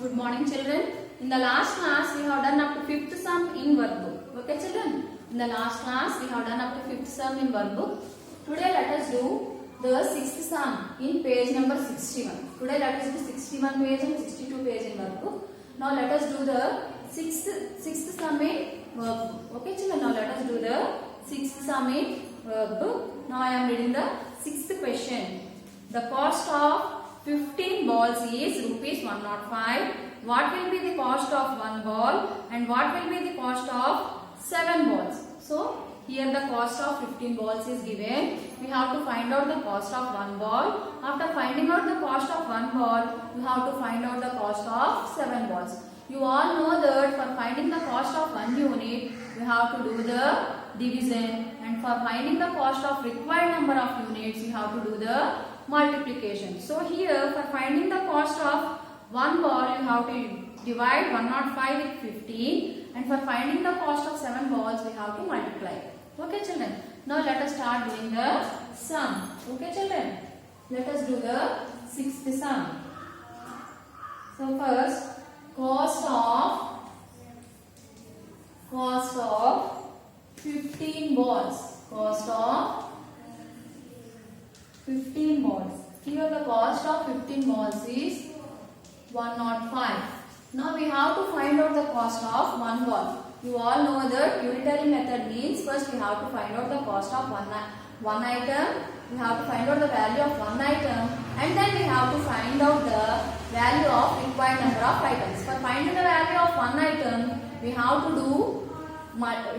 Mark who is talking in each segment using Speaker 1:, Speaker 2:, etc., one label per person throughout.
Speaker 1: Good morning, children. In the last class, we have done up to fifth sum in workbook. Okay, children. In the last class, we have done up to fifth sum in workbook. Today, let us do the sixth sum in page number 61. Today, let us do 61 page and 62 page in workbook. Now, let us do the sixth sum in workbook. Okay, children. Now, let us do the sixth sum in workbook. Now, I am reading the sixth question. The cost of 15 balls is rupees 105. What will be the cost of one ball and what will be the cost of 7 balls? So, here the cost of 15 balls is given. We have to find out the cost of one ball. After finding out the cost of one ball, we have to find out the cost of 7 balls. You all know that for finding the cost of one unit, we have to do the division, and for finding the cost of required number of units, we have to do the multiplication. So here for finding the cost of one ball, you have to divide 105 with 15, and for finding the cost of 7 balls, we have to multiply. Okay, children. Now let us start doing the sum. Okay, children. Let us do the sixth sum. So first, cost of 15 balls. Cost of 15 balls. Here the cost of 15 balls is 105. Now we have to find out the cost of one ball. You all know that unitary method means first we have to find out the cost of one item. We have to find out the value of one item, and then we have to find out the value of required number of items. For finding the value of one item, we have to do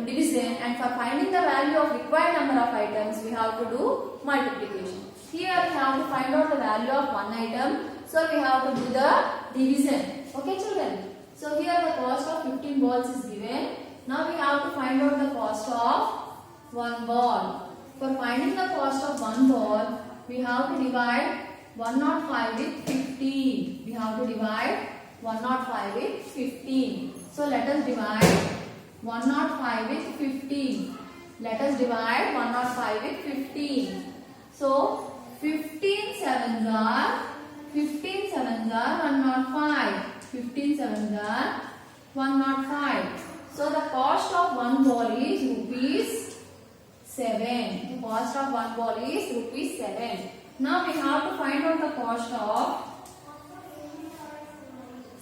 Speaker 1: division, and for finding the value of required number of items, we have to do multiplication. Here we have to find out the value of one item, so we have to do the division. Okay, children. So here the cost of 15 balls is given. Now we have to find out the cost of one ball. For finding the cost of one ball, we have to divide 105 with 15. We have to divide 105 with 15. So let us divide 105 with 15. Let us divide 105 with 15. So 15 sevens are 105. 15 sevens are 105. So the cost of one ball is rupees 7. The cost of one ball is rupees 7. Now we have to find out the cost of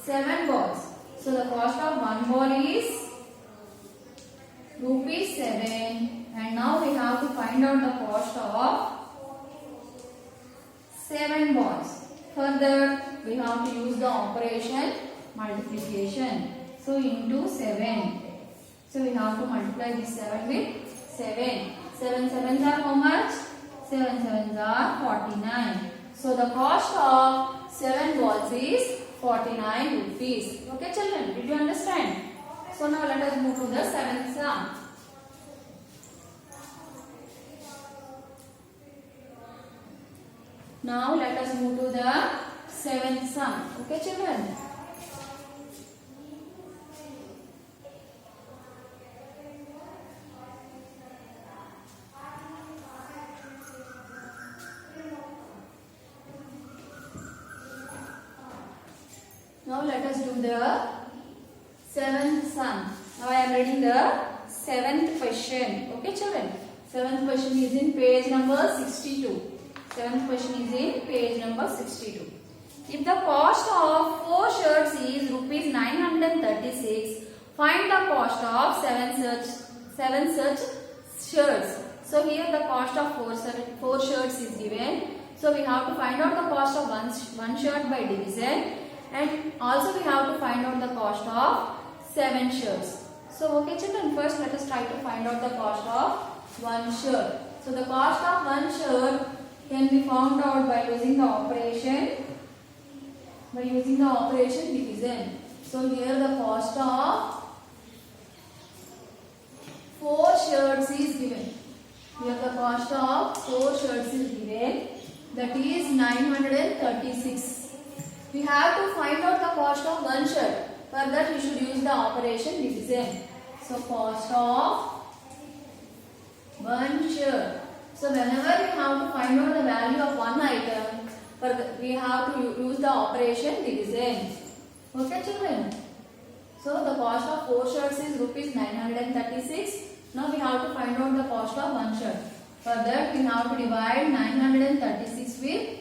Speaker 1: 7 balls. So the cost of one ball is rupees 7, and now we have to find out the cost of 7 balls. Further, we have to use the operation multiplication. So into 7. So we have to multiply this 7 with 7. 7 sevens are how much? 7 sevens are 49. So the cost of 7 balls is 49 rupees. Okay, children, did you understand? So now let us move to the seventh sum. Now let us move to the seventh sum. Okay, children. Now let us do the seventh sum. Now I am reading the seventh question. Okay, children. Seventh question is in page number 62. Seventh question is in page number 62. If the cost of 4 shirts is rupees 936, find the cost of 7 such shirts. So here the cost of 4 shirts is given. So we have to find out the cost of one shirt by division, and also we have to find out the cost of 7 shirts. So okay, children, first let us try to find out the cost of one shirt. So the cost of one shirt can be found out by using the operation division. So here the cost of 4 shirts is given. Here the cost of 4 shirts is given, that is 936. We have to find out the cost of one shirt. For that we should use the operation division. So cost of one shirt. So whenever we have to find out the value of one item, we have to use the operation division. Okay, children. So the cost of 4 shirts is rupees 936. Now we have to find out the cost of one shirt. For that we have to divide 936 with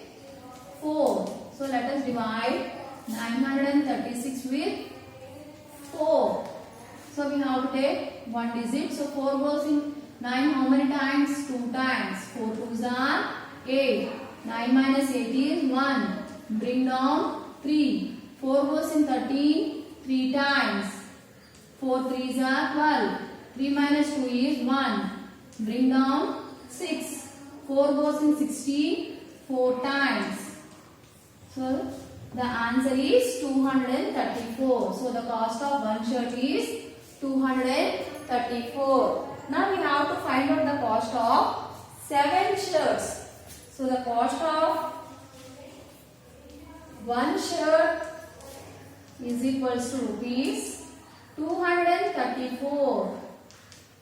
Speaker 1: 4. So let us divide 936 with 4. So we have to take one digit. So 4 goes in 9 how many times? 2 times. 4 2s are 8. 9 minus 8 is 1. Bring down 3. 4 goes in 13 3 times. 4 3s are 12. 3 minus 2 is 1. Bring down 6. 4 goes in 16 4 times. So the answer is 234. So the cost of one shirt is 234. Now we have to find out the cost of 7 shirts. So the cost of one shirt is equals to rupees 234.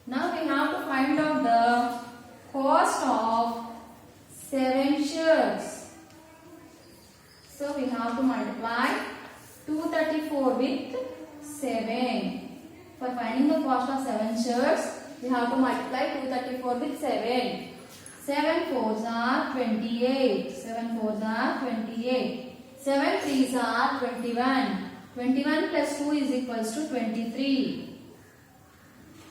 Speaker 1: Now we have to find out the cost of 7 shirts. So we have to multiply 234 with 7. For finding the cost of 7 shirts, we have to multiply 234 with 7. 7 4s are 28. 7 4s are 28. 7 3s are 21. 21 plus 2 is equals to 23.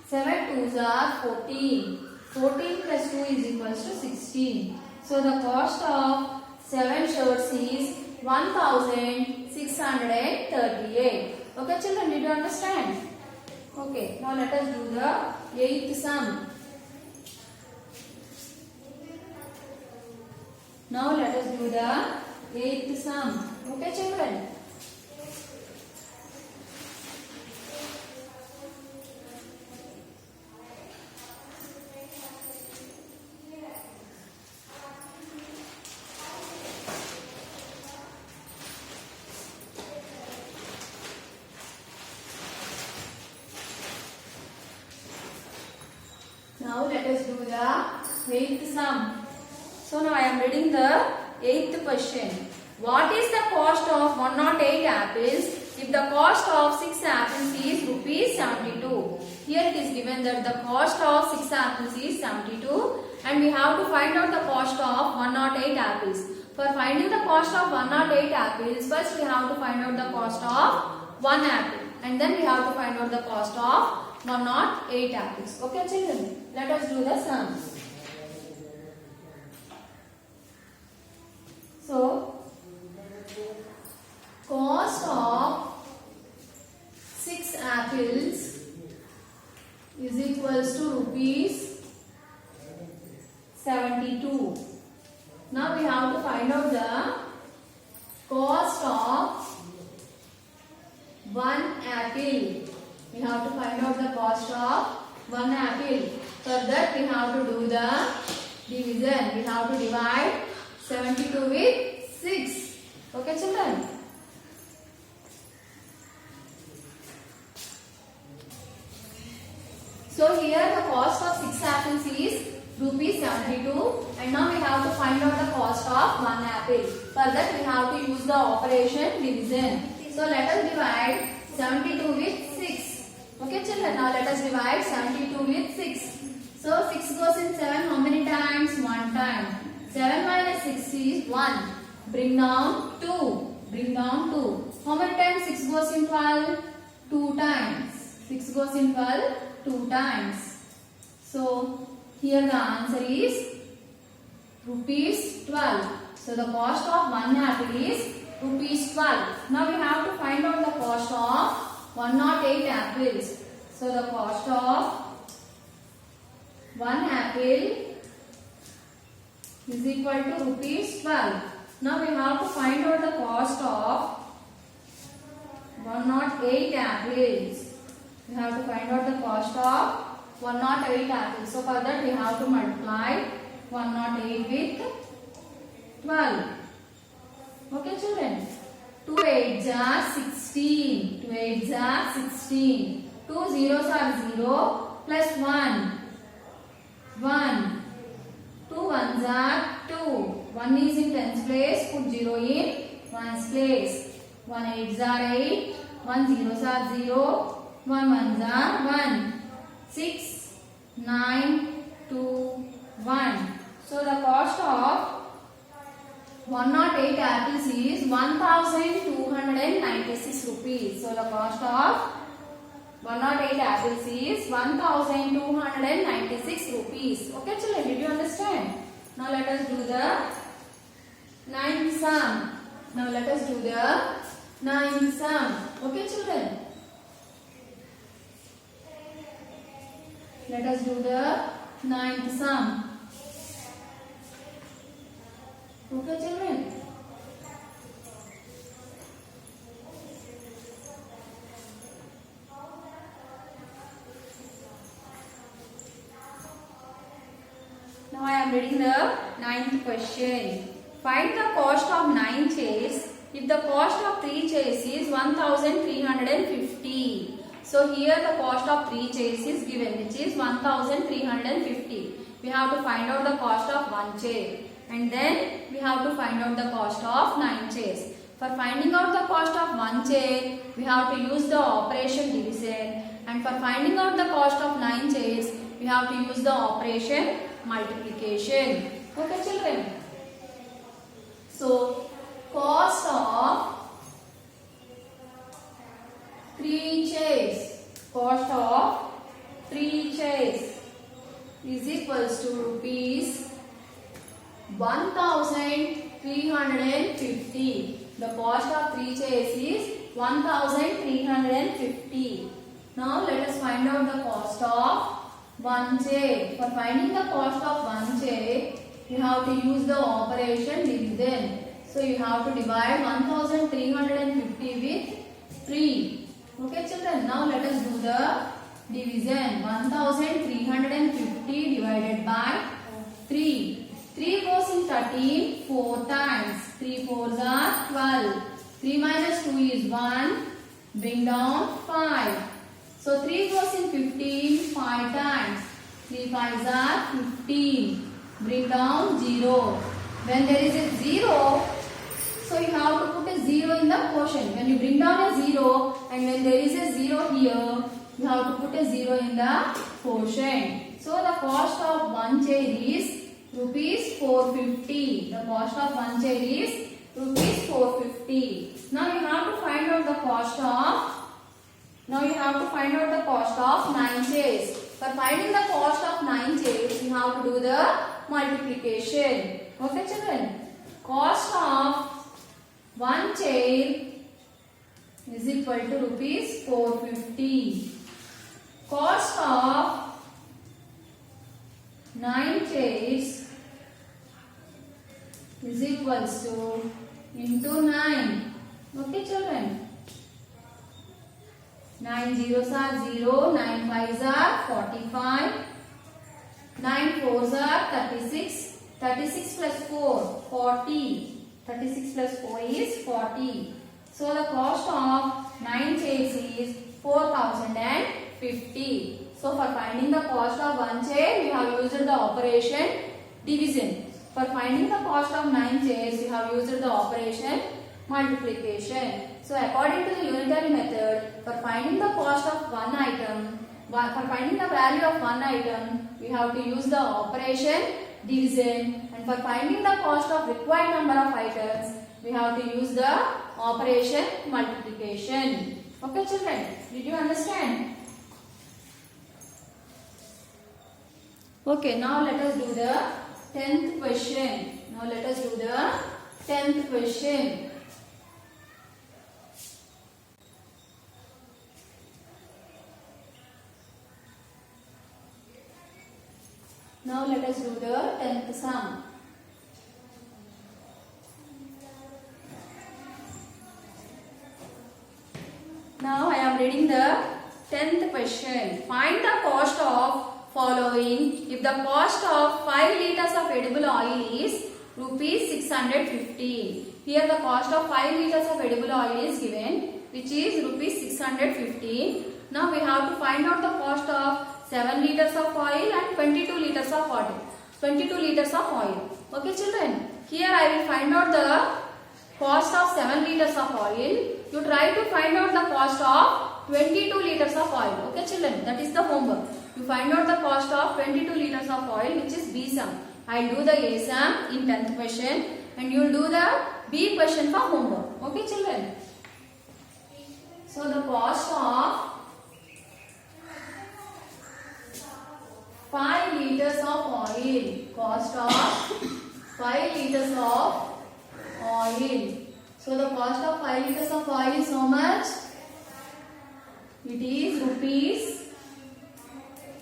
Speaker 1: 7 2s are 14. 14 plus 2 is equals to 16. So the cost of 7 shirts is 1638. Okay children, did you understand? Okay, now let us do the 8th sum. Now let us do the 8th sum. Okay children. Now let us do the 8th sum. So now I am reading the 8th question. What is the cost of 108 apples if the cost of 6 apples is rupees 72? Here it is given that the cost of 6 apples is 72 and we have to find out the cost of 108 apples. For finding the cost of 108 apples, first we have to find out the cost of 1 apple and then we have to find out the cost of 108 apples. Okay children, let us do the sum. So, cost of 6 apples is equals to rupees 72. Now we have to find out the cost of 1 apple. We have to find out the cost of 1 apple. For that we have to do the division. We have to divide 72 with 6. Okay children. So here the cost of 6 apples is rupees 72 and now we have to find out the cost of 1 apple. For that we have to use the operation division. So let us divide 72 with 6. Okay children, now let us divide 72 with 6. So 6 goes in 7 how many times? 1 time. 7 minus 6 is 1. Bring down 2. Bring down 2. How many times 6 goes in 12? 2 times. 6 goes in 12 2 times. So here the answer is rupees 12. So the cost of 1 apple is rupees 12. Now we have to find out the cost of 108 apples. So the cost of 1 apple is equal to rupees 12. Now we have to find out the cost of 108 apples. We have to find out the cost of 108 apples. So for that we have to multiply 108 with 12. Okay children. 2 8s are 16. 2 8s are 16. 2 zeros are 0 plus 1. 1. 2 1s are 2. 1 is in 10's place. Put 0 in 1's place. 1 8s are 8, 1 zeros are 0, 1 1s are 1, 6, 9, 2, 1. So the cost of 108 apples is 1296 rupees. So the cost of 108 apples is 1296 rupees. Okay children, did you understand? Now let us do the ninth sum. Now let us do the ninth sum. Okay children. Let us do the ninth sum. Okay children. Now I am reading the ninth question. Find the cost of 9 chairs if the cost of 3 chairs is 1350. So here the cost of 3 chairs is given, which is 1350. We have to find out the cost of 1 chair. And then we have to find out the cost of 9 chairs. For finding out the cost of 1 chair, we have to use the operation division. And for finding out the cost of 9 chairs, we have to use the operation multiplication. Okay children. So cost of 3 chairs. Cost of 3 chairs is equals to rupees 1350. The cost of 3 chairs is 1350. Now let us find out the cost of 1 chair. For finding the cost of 1 chair, you have to use the operation division. So you have to divide 1350 with 3. Okay children, now let us do the division. 1350 divided by 3. 3 goes in 13 4 times. 3 4s are 12. 3 minus 2 is 1. Bring down 5. So 3 goes in 15 5 times. 3 5s are 15. Bring down 0. When there is a 0, so you have to put a 0 in the quotient. When you bring down a 0 and when there is a 0 here, you have to put a 0 in the quotient. So the cost of 1 chair is rupees 450. The cost of 1 chair is rupees 450. Now you have to find out the cost of 9 chairs. For finding the cost of 9 chairs, you have to do the multiplication. Okay children? Cost of 1 chair is equal to rupees 450. Cost of 9 chairs is equals to into 9. Okay children? 9 zeros are 0, 9 5s are 45, 9 4s are 36, 36 plus 4, 40, 36 plus 4 is 40. So the cost of 9 chairs is 4050. So for finding the cost of 1 chair, we have used the operation division. For finding the cost of 9 chairs, we have used the operation multiplication. So according to the unitary method, for finding the cost of one item, for finding the value of one item, we have to use the operation division, and for finding the cost of required number of items, we have to use the operation multiplication. Okay children, did you understand? Okay, now let us do the 10th question. Now let us do the 10th sum. Now I am reading the 10th question. Find the cost of following if the cost of 5 liters of edible oil is rupees 615. Here the cost of 5 liters of edible oil is given, which is rupees 615. Now we have to find out the cost of 7 liters of oil and 22 liters of oil. 22 liters of oil. Okay children, here I will find out the cost of 7 liters of oil you try to find out the cost of 22 liters of oil. Okay children, that is the homework. You find out the cost of 22 liters of oil, which is B sum. I'll do the A sum in 10th question and you'll do the B question for homework. Okay children. So the cost of 5 liters of oil. Cost of 5 liters of oil. So the cost of 5 liters of oil is how much? It is rupees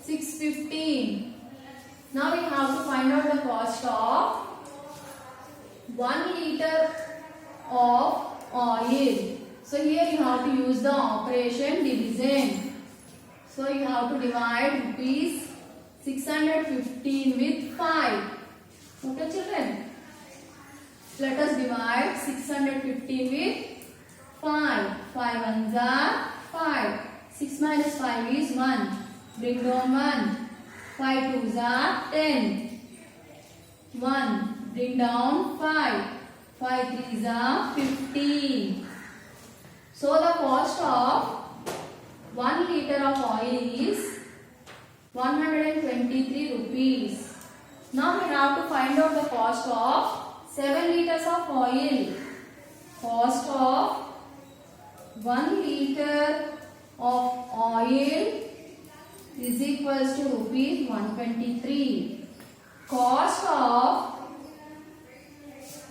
Speaker 1: 615. Now we have to find out the cost of 1 liter of oil. So here you have to use the operation division. So you have to divide rupees 615 with 5. Okay children. Let us divide 615 with 5. 5 ones are 5. 6 minus 5 is 1. Bring down 1. 5 twos are 10. 1. Bring down 5. 5 threes are 15. So the cost of 1 liter of oil is 123 rupees. Now we have to find out the cost of 7 liters of oil. Cost of 1 liter of oil is equals to rupees 123. Cost of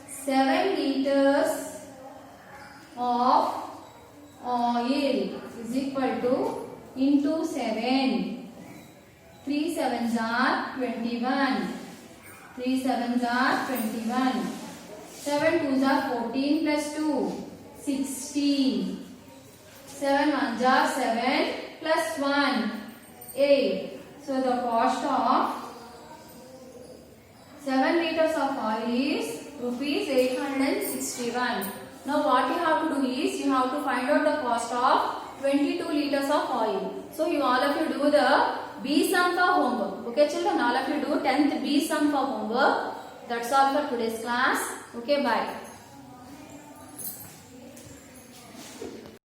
Speaker 1: 7 liters of oil is equal to into 7. 3 sevens are 21. 3 sevens are 21. 7 twos are 14 plus 2, 16. 7 ones are 7 plus 1, 8. So the cost of 7 liters of oil is rupees 861. Now what you have to do is you have to find out the cost of 22 liters of oil. So you all of you do the B sum for homework. Okay children, all of you do 10th B sum for homework. That's all for today's class. Okay, bye.